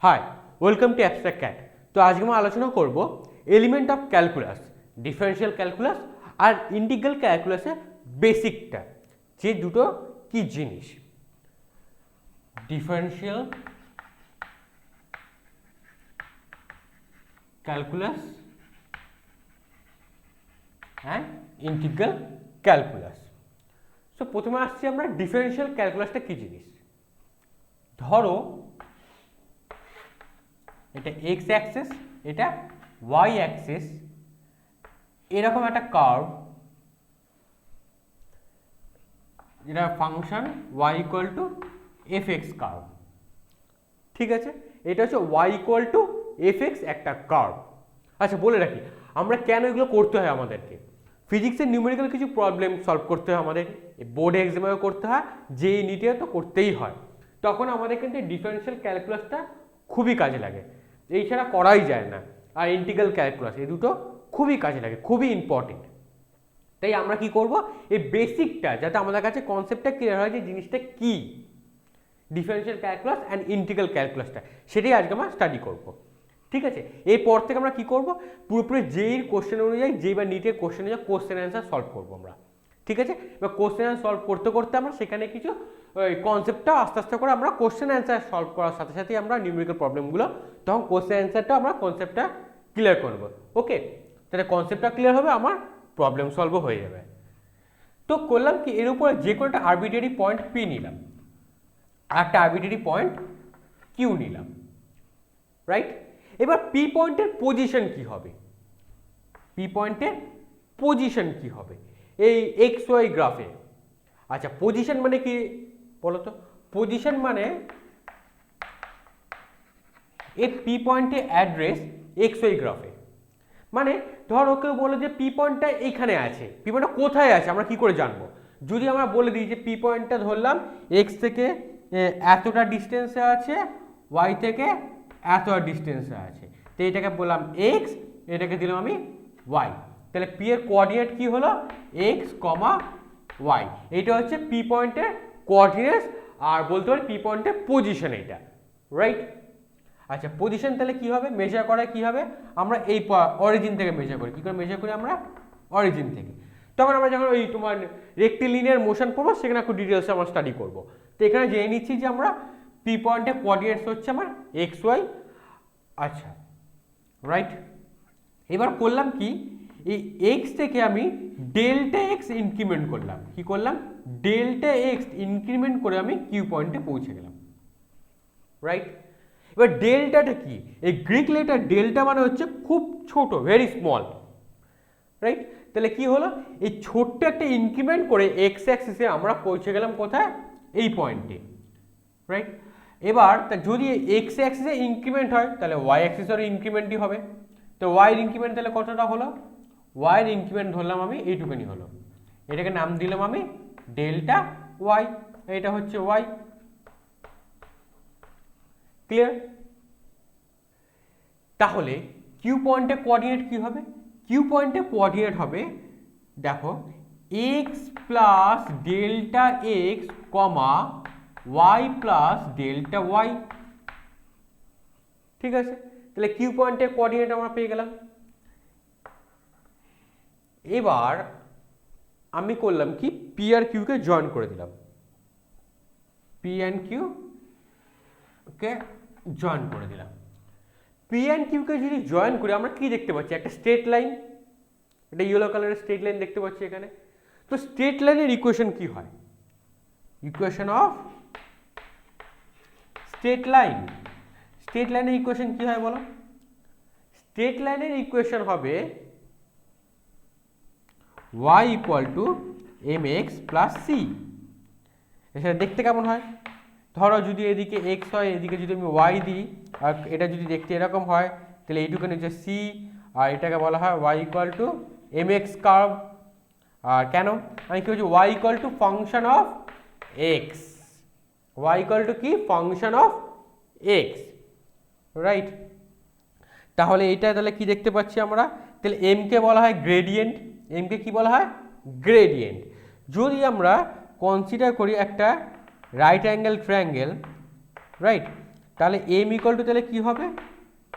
High, welcome to abstract cat. তো আজকে আমরা আলোচনা করব element of calculus, differential calculus আর ইন্টিগ্রাল ক্যালকুলাসের বেসিকটা, যে দুটো কি জিনিস। Differential calculus and integral calculus. So প্রথমে আসছি আমরা ডিফারেন্সিয়াল ক্যালকুলাসটা কি জিনিস। ধরো এটা এক্স অ্যাক্সিস, এটা ওয়াই অ্যাক্সিস, এরকম একটা কার্ভ, যেটা function Y equal to F X curve. ঠিক আছে, এটা হচ্ছে Y equal to F X একটা কার্ভ। আচ্ছা, বলে রাখি আমরা কেন এগুলো করতে হয় আমাদেরকে। ফিজিক্সের নিউমেরিক্যাল কিছু প্রবলেম সলভ করতে হয় আমাদের, বোর্ড এক্সামেও করতে হয়, যেই নিটে তো করতেই হয়। তখন আমাদের কিন্তু ডিফারেন্সিয়াল ক্যালকুলাসটা খুবই কাজে লাগে, এই ছাড়া করাই যায় না। আর ইন্টিগ্রাল ক্যালকুলাস, এই দুটো খুবই কাজে লাগে, খুবই ইম্পর্টেন্ট। তাই আমরা কি করব, এই বেসিকটা যাতে আমাদের কাছে কনসেপ্টটা ক্লিয়ার হয় যে জিনিসটা কি ডিফারেন্সিয়াল ক্যালকুলাস অ্যান্ড ইন্টিগ্রাল ক্যালকুলাসটা, সেটাই আজকে আমরা স্টাডি করব। ঠিক আছে, এরপর থেকে আমরা কি করব, পুরোপুরি যেই কোশ্চেন অনুযায়ী, যেই বা নিটের কোশ্চেন অনুযায়ী কোশ্চেন অ্যান্সার সলভ করবো আমরা। ঠিক আছে, এবার কোশ্চেন অ্যান্সার সলভ করতে করতে আমরা সেখানে কিছু ওই কনসেপ্টটা আস্তে আস্তে করে আমরা কোশ্চেন অ্যান্সার সলভ করার সাথে সাথে আমরা নিউমেরিক্যাল প্রবলেমগুলো, তখন কোশ্চেন অ্যান্সারটা আমরা কনসেপ্টটা ক্লিয়ার করবো। ওকে, তাহলে কনসেপ্টটা ক্লিয়ার হবে, আমার প্রবলেম সলভও হয়ে যাবে। তো করলাম কি, এর উপরে যে কোনো একটা আরবিটারি পয়েন্ট পি নিলাম, আর একটা আরবিটারি পয়েন্ট কিউ নিলাম, রাইট। এবার পি পয়েন্টের পজিশন কি হবে, পি পয়েন্টের পজিশন কি হবে এই এক্স ওয়াই গ্রাফে। আচ্ছা, পজিশন মানে কি বলতো, পজিশন মানে এই পি পয়েন্টের অ্যাড্রেস এক্স ওয়াই গ্রাফে। মানে ধরো কেউ বলে যে পি পয়েন্টটা এইখানে আছে, পি পয়েন্টটা কোথায় আছে আমরা কি করে জানবো। যদি আমরা বলে দিই যে পি পয়েন্টটা ধরলাম এক্স থেকে এতটা ডিস্টেন্সে আছে, ওয়াই থেকে এতটা ডিস্টেন্সে আছে, তো এটাকে বললাম এক্স, এটাকে দিলাম আমি ওয়াই, তাহলে পি এর কোঅর্ডিনেট কি হলো এক্স কমা ওয়াই। এইটা হচ্ছে পি পয়েন্টের কোঅর্ডিনেটস, আর বলতে পারি পি পয়েন্টের পজিশন এইটা, রাইট। আচ্ছা, পজিশন তাহলে কি হবে, মেজার করা কি হবে, আমরা এই অরিজিন থেকে মেজার করি। কি করে মেজার করি আমরা, অরিজিন থেকে। তখন আমরা যখন ওই তোমার রেক্টিলিনিয়ার মোশন পড়বো, সেখানে একটু ডিটেলসে আমরা স্টাডি করবো। তো এখানে জেনে নিচ্ছি যে আমরা পি পয়েন্টের কোঅর্ডিনেটস হচ্ছে আমার এক্স ওয়াই। আচ্ছা, রাইট। এবার করলাম কি, এই এক্স থেকে আমি ডেল্টা এক্স ইনক্রিমেন্ট করলাম। কি করলাম, ডেল্টা এক্স ইনক্রিমেন্ট করে আমি কিউ পয়েন্টে পৌঁছে গেলাম, রাইট। এবার ডেল্টাটা কি, এই গ্রিক লেটার ডেল্টা মানে হচ্ছে খুব ছোট, ভেরি স্মল, রাইট। তাহলে কি হলো, এই ছোট্ট একটা ইনক্রিমেন্ট করে এক্স অ্যাক্সিসে আমরা পৌঁছে গেলাম কোথায়, এই পয়েন্টে, রাইট। এবার যদি এক্স অ্যাক্সিসে ইনক্রিমেন্ট হয়, তাহলে ওয়াই অ্যাক্সিসের ইনক্রিমেন্টই হবে। তো ওয়াইয়ের ইনক্রিমেন্ট তাহলে কতটা হলো, ওয়াইয়ের ইনক্রিমেন্ট ধরলাম আমি এইটুকুনি হলো, এটাকে নাম দিলাম আমি ডেল্টা ওয়াই, এটা হচ্ছে ওয়াই। ক্লিয়ার। তাহলে কিউ পয়েন্টের কোঅর্ডিনেট কি হবে, কিউ পয়েন্টের কোঅর্ডিনেট হবে, দেখো এক্স প্লাস ডেল্টা এক্স কমা ওয়াই প্লাস ডেল্টা ওয়াই। ঠিক আছে, তাহলে কিউ পয়েন্টের কোঅর্ডিনেট আমরা পেয়ে গেলাম। এবার আমি করলাম কি, পি আর কিউকে জয়েন করে দিলাম, পি অ্যান্ড কিউ কে জয়েন করে দিলাম। পি অ্যান্ড কিউকে যদি জয়েন করি আমরা কি দেখতে পাচ্ছি, একটা স্ট্রেট লাইন, একটা ইয়েলো কালারের স্ট্রেট লাইন দেখতে পাচ্ছি এখানে। তো স্ট্রেট লাইনের ইকুয়েশন কি হয়, equation of straight line, straight লাইনের ইকুয়েশন কি হয় বলো, স্ট্রেট লাইনের ইকুয়েশন হবে y equal to M x plus c. এখানে দেখতে কেমন হয়, ধরো যদি এদিকে x হয়, এদিকে যদি আমি y দিই, আর এটা যদি দেখতে এরকম হয়, তাহলে এইটুখানি হচ্ছে c, আর এটাকে বলা হয় y equal to M X curve. আর কেন, আমি কি বলছি, y equal to function of x, y equal to কি ফাংশন অফ x, রাইট। তাহলে এইটা তাহলে কি দেখতে পাচ্ছি আমরা, তাহলে m কে বলা হয় গ্রেডিয়েন্ট, m কে কি বলা হয় গ্রেডিয়েন্ট। যদি আমরা কনসিডার করি একটা রাইট অ্যাঙ্গেল ট্রায়াঙ্গেল, রাইট, তাহলে m ইকুয়াল টু তাহলে কি হবে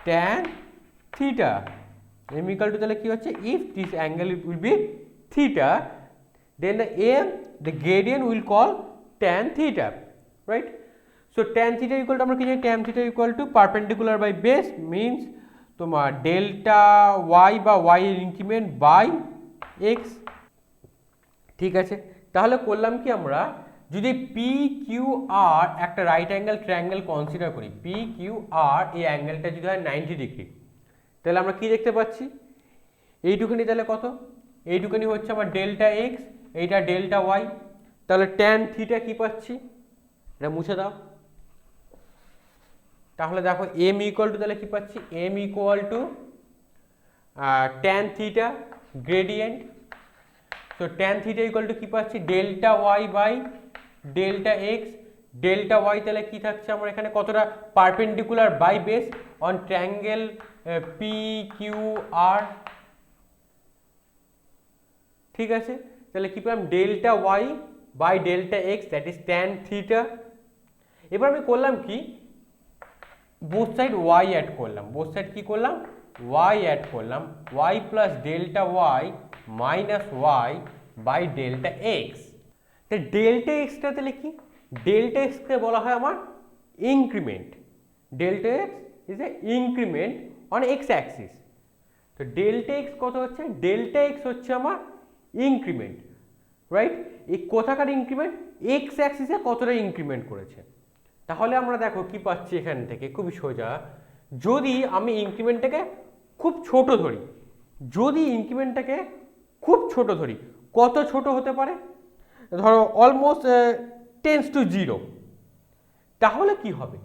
tan theta. m equal to তাহলে কি হচ্ছে if this angle will be theta then the m the gradient will call tan theta, right? So tan theta equal to আমরা কি জানি tan theta equal to perpendicular by base means তোমার delta y বা y এর increment by x। ঠিক আছে, তাহলে করলাম কি আমরা যদি পি কিউ আর একটা রাইট অ্যাঙ্গেল ট্রায়াঙ্গেল কনসিডার করি, পি কিউ আর এই অ্যাঙ্গেলটা যদি হয় 90 ডিগ্রি, তাহলে আমরা কি দেখতে পাচ্ছি এইটুখানি, তাহলে কত এইটুখানি হচ্ছে আমার ডেল্টা এক্স, এইটা ডেল্টা ওয়াই, তাহলে ট্যান থিটা কি পাচ্ছি, এটা মুছে দাও। তাহলে দেখো এম ইকুয়াল টু তাহলে কি পাচ্ছি, M equal to tan theta gradient. তো ট্যান থিটা ইকুয়াল টু কি পাচ্ছি delta Y by delta X. Delta Y তাহলে কি থাকছে আমার এখানে কতটা perpendicular by base on triangle P Q R. ঠিক আছে, তাহলে কি পেলাম delta Y by delta X that is tan theta. এবার আমি করলাম কি বোথ সাইড ওয়াই অ্যাড করলাম, বোথ সাইড কি করলাম ওয়াই অ্যাড করলাম, Y plus delta y minus y by delta x. তাহলে ডেল্টা এক্সটা তাহলে কি, ডেল্টা এক্সকে বলা হয় আমার increment, delta x is a increment on x axis. তো ডেল্টা এক্স কত হচ্ছে, ডেল্টা এক্স হচ্ছে আমার ইনক্রিমেন্ট, রাইট? এই কোথাকার ইনক্রিমেন্ট, এক্স অ্যাক্সিসে কতটা ইনক্রিমেন্ট করেছে। তাহলে আমরা দেখো কি পাচ্ছি এখান থেকে খুবই সোজা, যদি আমি ইনক্রিমেন্টটাকে খুব ছোট ধরি, যদি ইনক্রিমেন্টটাকে খুব ছোট ধরি, কত ছোট হতে পারে, ধরো অলমোস্ট টেন্স টু জিরো, তাহলে কি হবে,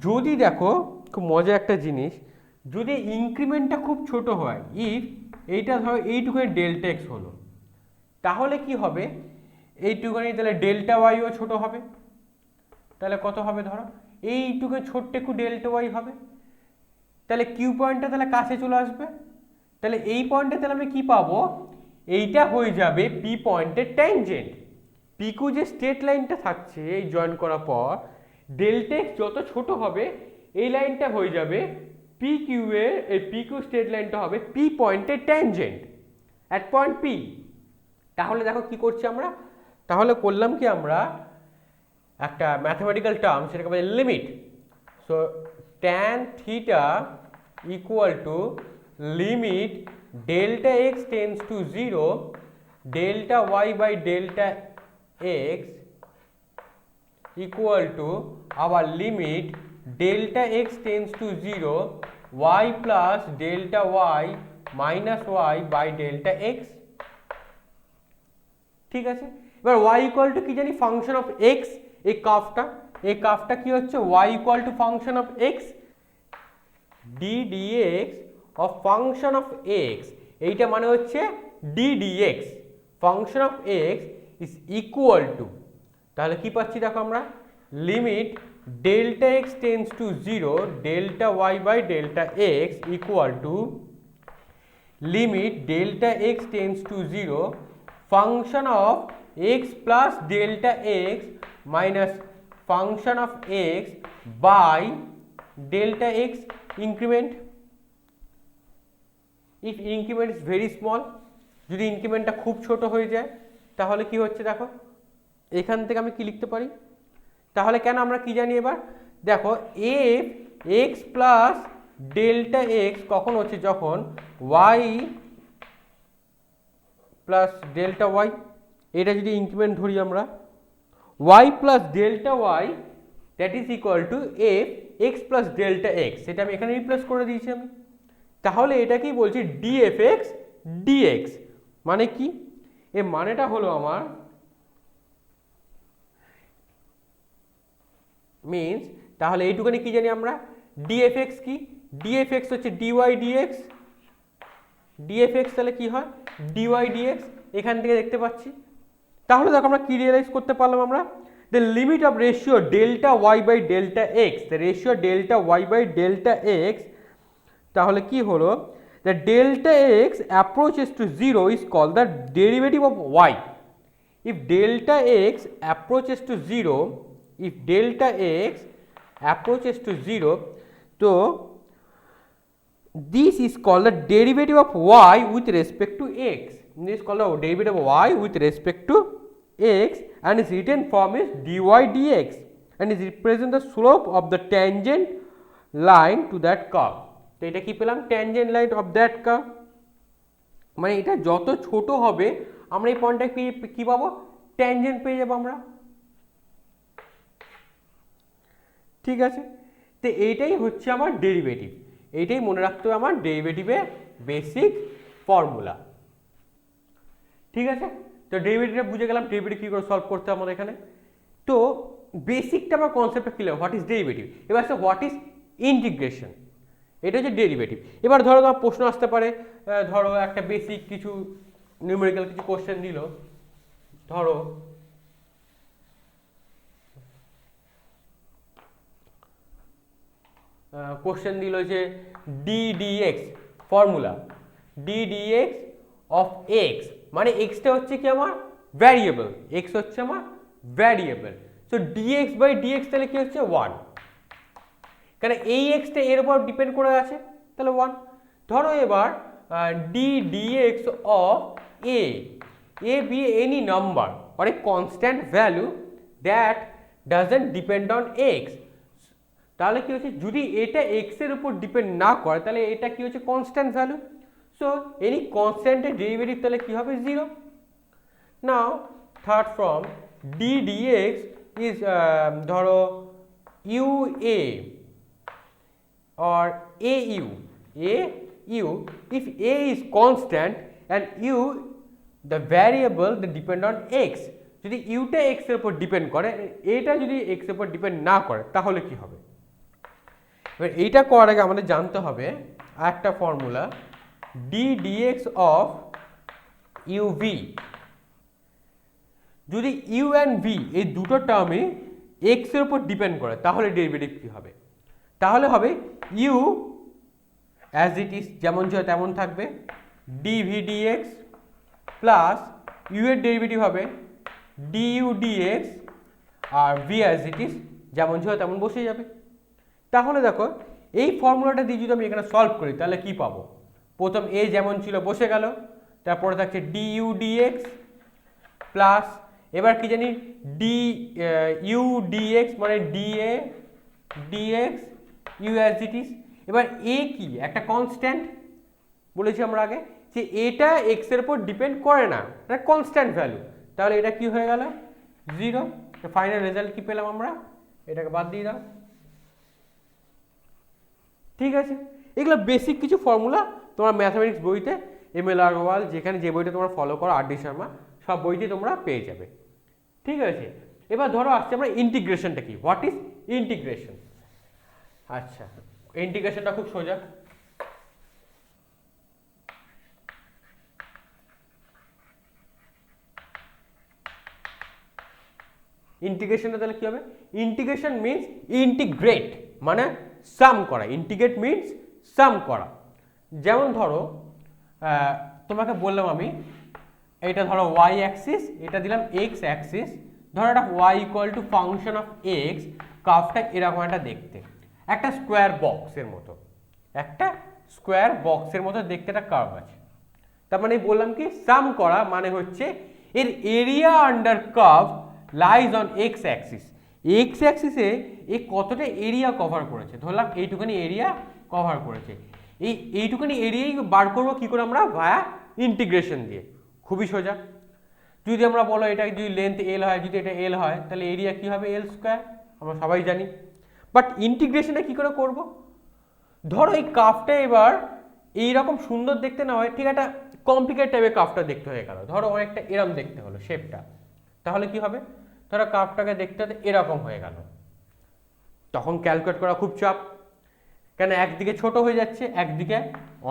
যদি দেখো খুব মজা একটা জিনিস, যদি ইনক্রিমেন্টটা খুব ছোট হয়, ইফ এইটা ধরো এইটুখানি ডেল্টা এক্স হলো, তাহলে কি হবে এইটুখানি তাহলে ডেল্টা ওয়াইও ছোট হবে, তাহলে কত হবে ধরো এইটুখানি ছোট্ট একটু ডেল্টা ওয়াই হবে, তাহলে কিউ পয়েন্টটা তাহলে কাছে চলে আসবে, তাহলে এই পয়েন্টে তাহলে আমি কি পাবো, এইটা হয়ে যাবে পি পয়েন্টের ট্যানজেন্ট। পিকু যে স্ট্রেট লাইনটা থাকছে এই জয়েন করার পর ডেল্টা এক্স যত ছোট হবে এই লাইনটা হয়ে যাবে পি কিউ এর, এই পি কিউ স্ট্রেট লাইনটা হবে পি পয়েন্টের ট্যানজেন্ট অ্যাট পয়েন্ট পি। তাহলে দেখো কি করছি আমরা, তাহলে করলাম কি আমরা একটা ম্যাথমেটিক্যাল টার্ম, সেটাকে বলে limit. So tan theta equal to limit delta x tends to zero delta Y by delta x equal to our limit delta x tends to 0 y plus delta y minus y by delta x। ঠিক আছে, এবার y equal to কি জানি function of x, এই কার্ভটা কি হচ্ছে y equal to function of x d dx of function of x, এইটা মানে হচ্ছে d dx function of x is equal to, তাহলে কি পাচ্ছি দেখো আমরা limit delta x tends to zero delta Y by delta x equal to limit delta x tends to zero function of x plus delta x minus function of x by delta x increment. If increment is very small, যদি ইনক্রিমেন্টটা খুব ছোট হয়ে যায় তাহলে কি হচ্ছে দেখো এখান থেকে আমি কি লিখতে পারি, তাহলে কেন আমরা কি জানি এবার দেখো F x plus delta x কখন হচ্ছে যখন ওয়াই প্লাস ডেল্টা ওয়াই, এটা যদি ইনক্রিমেন্ট ধরি আমরা y plus delta y that is equal to F x plus delta x, সেটা আমি এখানে রিপ্লেস করে দিয়েছি আমি। তাহলে এটা কি বলছি ডিএফ এক্স ডিএক্স, মানে কি এর মানেটা হলো আমার মিনস, তাহলে এইটুখানি কি জানি আমরা ডিএফএক্স কি, ডিএফএক্স হচ্ছে ডিওয়াই ডিএক্স, ডিএফএক্স তাহলে কি হয় ডিওয়াই ডিএক্স, এখান থেকে দেখতে পাচ্ছি। তাহলে দেখো আমরা কি রিয়েলাইজ করতে পারলাম আমরা, the limit of ratio delta Y by delta x, the ratio delta Y by delta x, তাহলে কি হলো the delta x approaches to zero is call the derivative of y. If delta x approaches to zero, if delta x approaches to 0, so this is called the derivative of y with respect to x. This is called the derivative of y with respect to x, and its written form is dy dx, and is represent the slope of the tangent line to that curve. তো এটা কি পেলাম, tangent line of that curve, মানে এটা যত ছোট হবে আমরা এই পয়েন্টটা কি পাবো, ট্যানজেন্ট পেয়ে যাবো আমরা। ঠিক আছে, তো এইটাই হচ্ছে আমার ডেরিভেটিভ, এইটাই মনে রাখতে হবে আমার ডেরিভেটিভের বেসিক ফর্মুলা। ঠিক আছে, তো ডেরিভেটিভটা বুঝে গেলাম ডেরিভেটিভ কী করে সলভ করতে আমাদের এখানে। তো বেসিকটা আমার কনসেপ্টটা ক্লিয়ার, হোয়াট ইজ ডেরিভেটিভ। এবার আসছে হোয়াট ইজ ইন্টিগ্রেশন, এটা হচ্ছে ডেরিভেটিভ। এবার ধরো তোমার প্রশ্ন আসতে পারে, ধরো একটা বেসিক কিছু নিউমেরিক্যাল কিছু কোশ্চেন দিল, ধরো কোশ্চেন দিল যে d dx formula, d dx of x, মানে এক্সটা হচ্ছে কি আমার ভ্যারিয়েবল, এক্স হচ্ছে আমার variable. So dx by dx তাহলে কি হচ্ছে 1, কারণ এই এক্সটা এর উপর ডিপেন্ড করে আছে, তাহলে 1। ধরো এবার d dx of a, a be any number or a constant value that doesn't depend on x, তাহলে কি হচ্ছে যদি এটা x এর উপর ডিপেন্ড না করে তাহলে এটা কি হচ্ছে কনস্ট্যান্ট ভ্যালু। সো এনি কনস্ট্যান্টের ডেরিভেটিভ তাহলে কি হবে 0। Now third form D DX is ধরো U A or AU, AU, if A is constant and U the variable that depend on x, যদি ইউটা x এর উপর ডিপেন্ড করে, এটা যদি x এর উপর ডিপেন্ড না করে তাহলে কি হবে। এবার এইটা করার আগে আমাদের জানতে হবে একটা formula, d dx of u v, যদি ইউ অ্যান্ড ভি এই দুটো টার্মে x এর উপর ডিপেন্ড করে তাহলে ডেরিভেটিভ কি হবে, তাহলে হবে ইউ অ্যাজ ইট ইজ যেমন ছিল তেমন থাকবে, ডিভি ডিএক্স প্লাস ইউ এর ডেরিভেটিভ হবে ডিইউ ডিএক্স, আর ভি অ্যাজ ইট ইজ যেমন ছিল তেমন বসে যাবে। তাহলে দেখো এই ফর্মুলাটা দিয়ে যদি আমি এখানে সলভ করি তাহলে কি পাবো, প্রথম এ যেমন ছিল বসে গেল, তারপরে থাকছে ডিইউ ডিএক্স প্লাস এবার কি জানি ডি ইউ ডিএক্স মানে da dx u as it is. এবার এ কি একটা কনস্ট্যান্ট বলেছি আমরা আগে যে এটা এক্স এর উপর ডিপেন্ড করে না, এটা কনস্ট্যান্ট ভ্যালু, তাহলে এটা কি হয়ে গেল 0। তো ফাইনাল রেজাল্ট কি পেলাম আমরা, এটাকে বাদ দিয়ে দাও। ঠিক আছে, এগুলো বেসিক কিছু ফর্মুলা তোমার ম্যাথামেটিক্স বইতে এমএল আগরওয়াল যেখানে যে বইটা তোমরা ফলো করো আর ডি শর্মা সব বইতে তোমরা পেয়ে যাবে। ঠিক আছে, এবার ধরো আসছে আমরা ইন্টিগ্রেশনটা কি, হোয়াট ইজ ইন্টিগ্রেশন। আচ্ছা, ইন্টিগ্রেশনটা খুব সোজা, ইন্টিগ্রেশনটা তাহলে কি হবে, ইন্টিগ্রেশন মিন্স ইন্টিগ্রেট মানে সাম করা, ইন্টিগ্রেট মিন্স সাম করা। যেমন ধরো তোমাকে বললাম আমি এটা ধরো ওয়াই অ্যাক্সিস, এটা দিলাম এক্স অ্যাক্সিস, ধরো এটা Y equal to function of X, কার্ভটা এরকম একটা দেখতে, একটা স্কোয়ার বক্সের মতো, একটা স্কোয়ার বক্সের মতো দেখতে একটা কার্ভ আছে। তার মানে বললাম কি সাম করা মানে হচ্ছে এর area under curve lies on x axis, X অ্যাক্সিসে এ কতটা এরিয়া কভার করেছে, ধরলাম এইটুখানি এরিয়া কভার করেছে, এইটুখানি এরিয়াই বার করবো কি করে আমরা, ভায়া ইন্টিগ্রেশন দিয়ে। খুবই সোজা, যদি আমরা বলো এটা যদি লেন্থ এল হয়, যদি এটা এল হয় তাহলে এরিয়া কি হবে এল স্কোয়ার, আমরা সবাই জানি। বাট ইন্টিগ্রেশনে কি করে করব, ধরো এই কার্ভটা এবার এইরকম সুন্দর দেখতে না হয়, ঠিক একটা কমপ্লিকেট টাইপের কার্ভটা দেখতে হয়ে গেল, ধরো অনেকটা এরকম দেখতে হলো শেপটা, তাহলে কি হবে, ধরো কার্ভটাকে দেখতে এরকম হয়ে গেল, তখন ক্যালকুলেট করা খুব চাপ, কেন একদিকে ছোট হয়ে যাচ্ছে একদিকে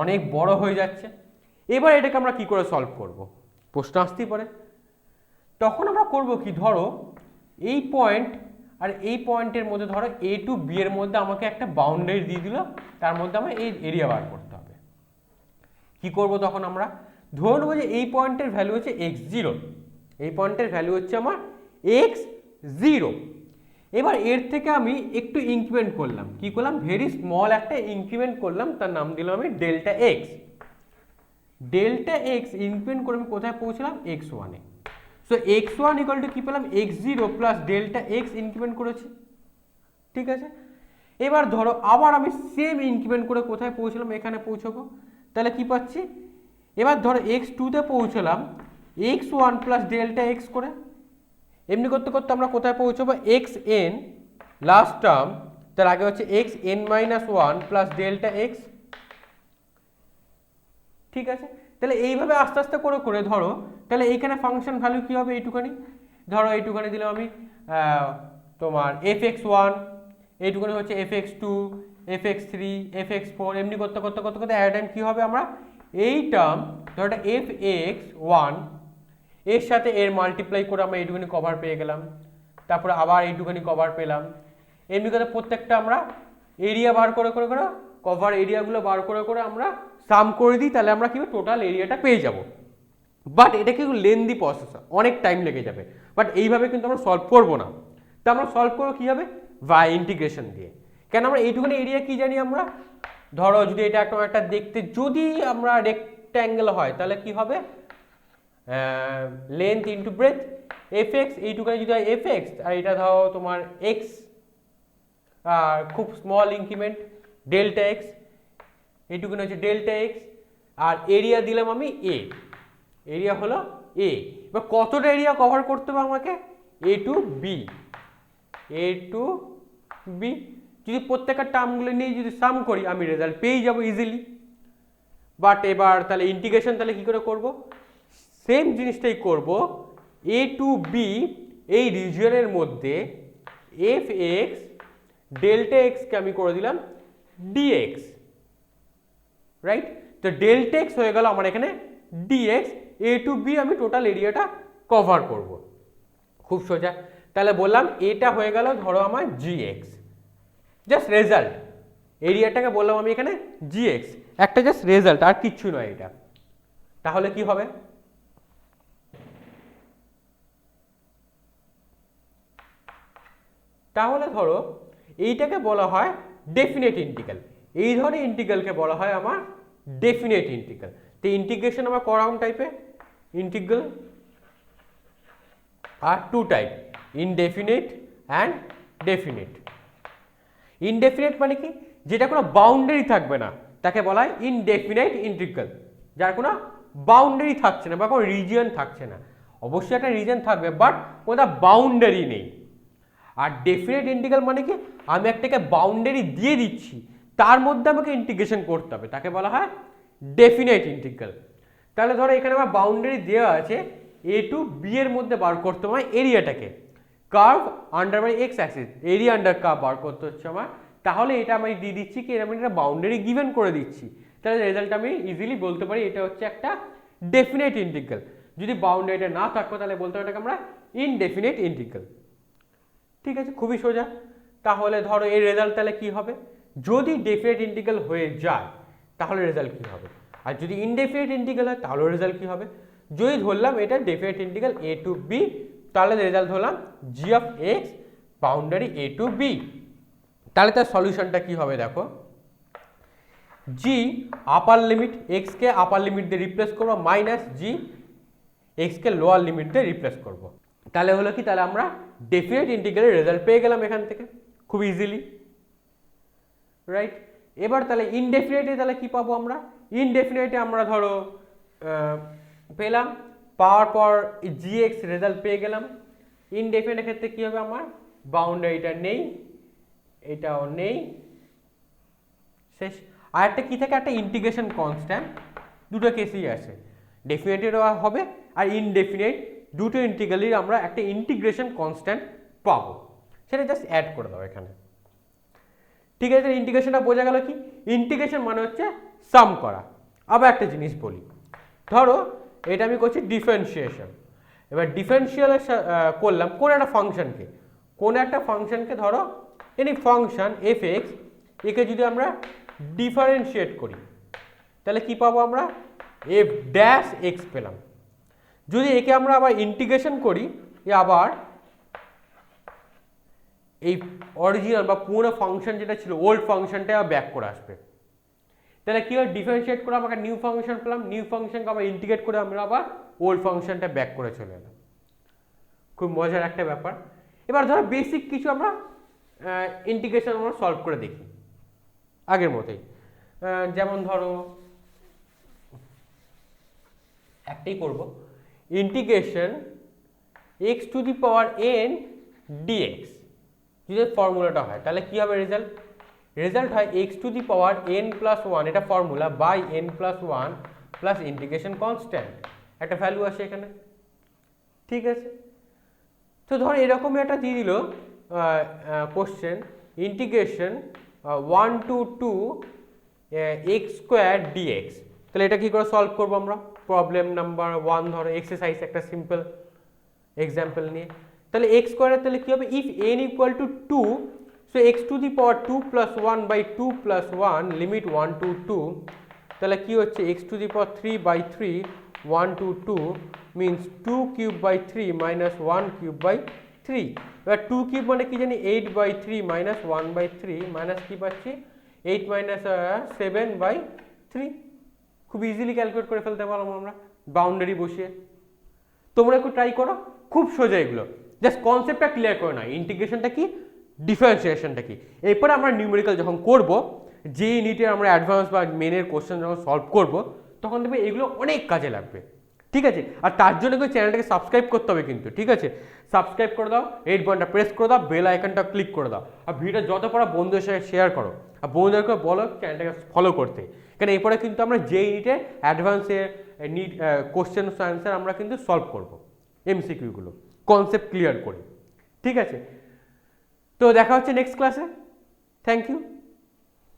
অনেক বড় হয়ে যাচ্ছে। এবার এটাকে আমরা কি করে সলভ করব, প্রশ্ন আসতেই পারে। তখন আমরা করব কি, ধরো এই পয়েন্ট আর এই পয়েন্টের মধ্যে ধরো এ টু বি এর মধ্যে আমাকে একটা বাউন্ডারি দিয়ে দিল, তার মধ্যে আমার এই এরিয়া বার করতে হবে। কি করব তখন আমরা ধরে নেবো যে এই পয়েন্টের ভ্যালু হচ্ছে x0, এই পয়েন্টের ভ্যালু হচ্ছে আমার x0। এবার এর থেকে আমি একটু ইনক্রিমেন্ট করলাম, কি করলাম, ভেরি স্মল একটা ইনক্রিমেন্ট করলাম, তার নাম দিলাম আমি delta X. Delta x increment করে আমি কোথায় পৌঁছলাম, এক্স ওয়ানে। So x one equal to কি পেলাম, x zero plus delta x increment করেছি, ঠিক আছে। এবার ধরো আবার আমি সেম ইনক্রিমেন্ট করে কোথায় পৌঁছলাম, এখানে পৌঁছবো, তাহলে কি পাচ্ছি, এবার ধরো এক্স টুতে পৌঁছলাম x one plus delta x করে, এমনি করতে করতে আমরা কোথায় পৌঁছবো, এক্স এন লাস্ট টার্ম, তার আগে হচ্ছে x N minus one plus delta x, ঠিক আছে। তাহলে এইভাবে আস্তে আস্তে করে করে ধরো, তাহলে এইখানে ফাংশন ভ্যালু কি হবে, এইটুখানি ধরো, এইটুখানি দিলাম আমি তোমার এফ এক্স ওয়ান, এইটুখানি হচ্ছে f x two, F x three, f x four, এমনি করতে করতে করতে করতে অ্যাট টাইম কী হবে, আমরা এই টার্ম ধরো এটা এফ এক্স ওয়ান এর সাথে এর মাল্টিপ্লাই করে আমরা এইটুখানি কভার পেয়ে গেলাম, তারপরে আবার এইটুখানি কভার পেলাম, এমনি করে প্রত্যেকটা আমরা এরিয়া বার করে করে করে কভার এরিয়াগুলো বার করে করে আমরা সাম করে দিই, তাহলে আমরা কি টোটাল এরিয়াটা পেয়ে যাব। বাট এটা কিন্তু লেন্দি প্রসেস, অনেক টাইম লেগে যাবে, বাট এইভাবে কিন্তু আমরা সলভ করবো না। তা আমরা সলভ করবো কী হবে, বাই ইন্টিগ্রেশন দিয়ে। কেন আমরা এইটুখানি এরিয়া কি জানি, আমরা ধরো যদি এটা একটা দেখতে যদি আমরা রেক্ট্যাঙ্গেল হয় তাহলে কি হবে, length into breadth, F X, এইটুখানি যদি হয় এফ এক্স, আর এটা ধরো তোমার এক্স, আর খুব স্মল ইনক্রিমেন্ট ডেল্টা এক্স, এইটুকুনি হচ্ছে ডেল্টা এক্স, আর এরিয়া দিলাম আমি এ, এরিয়া হলো এ। এবার কতটা এরিয়া কভার করতে হবে আমাকে, এ to B, A to B, যদি প্রত্যেকটা টার্মগুলো নিয়ে যদি সাম করি আমি রেজাল্ট পেয়ে যাবো ইজিলি। বাট এবার তাহলে ইন্টিগ্রেশন তাহলে কী করে করব, সেম জিনিসটাই করব, এ টু বি এই রিজিয়নের মধ্যে এফ এক্স ডেল্টা এক্সকে আমি করে দিলাম ডিএক্স, রাইট। তো ডেল্টা এক্স হয়ে গেল আমার এখানে ডিএক্স, এ টু বি আমি টোটাল এরিয়াটা কভার করব, খুব সোজা। তাহলে বললাম এটা হয়ে গেল ধরো আমার জিএক্স, জাস্ট রেজাল্ট, এরিয়াটাকে বললাম আমি এখানে জিএক্স, একটা জাস্ট রেজাল্ট, আর কিচ্ছু নয় এটা। তাহলে কি হবে, তাহলে ধরো এইটাকে বলা হয় ডেফিনেট ইন্টিগ্রাল, এই ধরনের ইন্টিগ্রালকে বলা হয় আমার ডেফিনেট ইন্টিগ্রাল। তো ইন্টিগ্রেশন আমার করম টাইপের ইন্টিগ্রাল আর two type, indefinite and definite. Indefinite মানে কি, যেটা কোনো বাউন্ডারি থাকবে না তাকে বলা হয় ইনডেফিনেট ইন্টিগ্রাল, যার কোনো বাউন্ডারি থাকছে না বা কোনো রিজিয়ন থাকছে না, অবশ্যই একটা রিজিয়ন থাকবে বাট কোনো বাউন্ডারি নেই। আর ডেফিনেট ইন্টিগ্রাল মানে কি, আমি একটাকে বাউন্ডারি দিয়ে দিচ্ছি, তার মধ্যে আমাকে ইন্টিগ্রেশন করতে হবে, তাকে বলা হয় ডেফিনেট ইন্টিগ্রাল। তাহলে ধরো এখানে আমার বাউন্ডারি দেওয়া আছে, এ টু বি এর মধ্যে বার করতে হবে এরিয়াটাকে, কার্ভ আন্ডার মানে X axis, area under curve বার করতে হচ্ছে আমার, তাহলে এটা আমি দিয়ে দিচ্ছি কি, আমি একটা বাউন্ডারি গিভেন করে দিচ্ছি, তাহলে রেজাল্ট আমি ইজিলি বলতে পারি এটা হচ্ছে একটা ডেফিনেট ইন্টিগ্রাল। যদি বাউন্ডারিটা না থাকতো তাহলে বলতে হবে এটাকে আমরা ইনডেফিনেট ইন্টিগ্রাল, ঠিক আছে, খুবই সোজা। তাহলে ধরো এর রেজাল্ট তাহলে কি হবে, যদি ডেফিনেট ইন্টিগ্রাল হয়ে যায় তাহলে রেজাল্ট কি হবে, আর যদি ইনডেফিনেট ইন্টিগ্রাল হয় তাহলে রেজাল্ট কি হবে। যদি ধরলাম এটা definite integral A to B, তাহলে রেজাল্ট ধরলাম G of X boundary A to B. তাহলে তার সলিউশনটা কি হবে দেখো, জি আপার লিমিট এক্সকে আপার লিমিট দিয়ে রিপ্লেস করবো, মাইনাস জি এক্সকে লোয়ার লিমিট দিয়ে রিপ্লেস করবো, তাহলে হলো কি, তাহলে আমরা ডেফিনেট ইন্টিগ্রালের রেজাল্ট পেয়ে গেলাম এখান থেকে খুব ইজিলি, রাইট। এবার তাহলে ইনডেফিনেটে তাহলে কি পাবো আমরা, ইনডেফিনেটে আমরা ধরো পেলাম, পাওয়ার পর জিএক্স রেজাল্ট পেয়ে গেলাম। ইনডেফিনেটের ক্ষেত্রে কি হবে, আমার বাউন্ডারিটা নেই, এটাও নেই, শেষ। আর একটা কি থাকে, একটা ইন্টিগ্রেশন কনস্ট্যান্ট, দুটো কেসেই আছে, ডেফিনেটেরও হবে আর ইনডেফিনেট, দুটো ইন্টিগ্রালের আমরা একটা ইন্টিগ্রেশন কনস্ট্যান্ট পাবো, সেটা জাস্ট অ্যাড করে দাও এখানে, ঠিক আছে। ইন্টিগ্রেশনটা বোঝা গেল কি, ইন্টিগ্রেশন মানে হচ্ছে সাম করা। আবার একটা জিনিস বলি, ধরো এটা আমি করছি ডিফারেন্সিয়েশন, এবার ডিফারেন্সিয়াল করলাম কোন একটা ফাংশনকে, ধরো এনি ফাংশন এফ এক্স, একে যদি আমরা ডিফারেন্সিয়েট করি তাহলে কি পাবো আমরা, এফ ড্যাশ এক্স পেলাম। যদি একে আমরা আবার ইন্টিগ্রেশন করি, এ আবার এই অরিজিনাল বা পুরোনো ফাংশন যেটা ছিল ওল্ড ফাংশনটা ব্যাক করে আসবে। তাহলে কি হয়, ডিফারেন্সিয়েট করে আমাকে নিউ ফাংশন পেলাম, নিউ ফাংশনকে আবার ইন্টিগ্রেট করে আমরা আবার ওল্ড ফাংশনটা ব্যাক করে চলে এলাম। খুব মজার একটা ব্যাপার। এবার ধরো বেসিক কিছু আমরা ইন্টিগ্রেশন আমরা সলভ করে দেখি আগের মতোই। যেমন ধরো একটাই করব, integration X to the power N DX যদি ফর্মুলাটা হয় তাহলে কি হবে রেজাল্ট? রেজাল্ট হয় X to the power N plus one, এটা formula, by N plus one plus integration constant, একটা ভ্যালু আসে এখানে। ঠিক আছে, তো ধর এরকমই একটা দিয়ে দিল question, integration 1 to 2 x square dx. তাহলে এটা কি করে সলভ করবো আমরা? প্রবলেম নাম্বার 1 ধরো এক্সারসাইজ একটা সিম্পল এক্সাম্পল নিয়ে। তাহলে এক্স স্কোয়ারের তাহলে কি হবে, if n equal to 2, so x to the power 2 plus 1 by 2 plus 1 limit 1 to 2, তাহলে কি হচ্ছে x to the power 3 by 3 1 to 2 means 2 cube by 3 minus 1 cube by 3। এবার 2 কিউব মানে কি জানি 8 বাই 3 মাইনাস 1 বাই 3 মাইনাস কি পাচ্ছি 8 minus 7 by 3। খুব ইজিলি ক্যালকুলেট করে ফেলতে পারলাম আমরা বাউন্ডারি বসিয়ে। তোমরা একটু ট্রাই করো, খুব সোজা এগুলো, জাস্ট কনসেপ্টটা ক্লিয়ার করে না, ইন্টিগ্রেশনটা কি, ডিফারেন্সিয়েশনটা কি। এরপরে আমরা নিউমেরিক্যাল যখন করব, যে নিটের আমরা অ্যাডভান্স বা মেনের কোশ্চেন যখন সলভ করব, তখন দেখবে এগুলো অনেক কাজে লাগবে। ঠিক আছে, আর তার জন্য কিন্তু চ্যানেলটাকে সাবস্ক্রাইব করতে হবে কিন্তু। ঠিক আছে, সাবস্ক্রাইব করে দাও, রেড বাটনটা প্রেস করে দাও, বেল আইকনটা ক্লিক করে দাও, আর ভিডিও যত পারো বন্ধুদের সাথে শেয়ার করো, আর বন্ধুদেরকে বলো চ্যানেলটাকে ফলো করতে। কারণ এরপরে কিন্তু আমরা যেই নিটের অ্যাডভান্সের নিট কোশ্চেন অ্যান্সার আমরা কিন্তু সলভ করব, এমসিকিউগুলো কনসেপ্ট ক্লিয়ার করে। ঠিক আছে, তো দেখা হচ্ছে নেক্সট ক্লাসে। Thank you.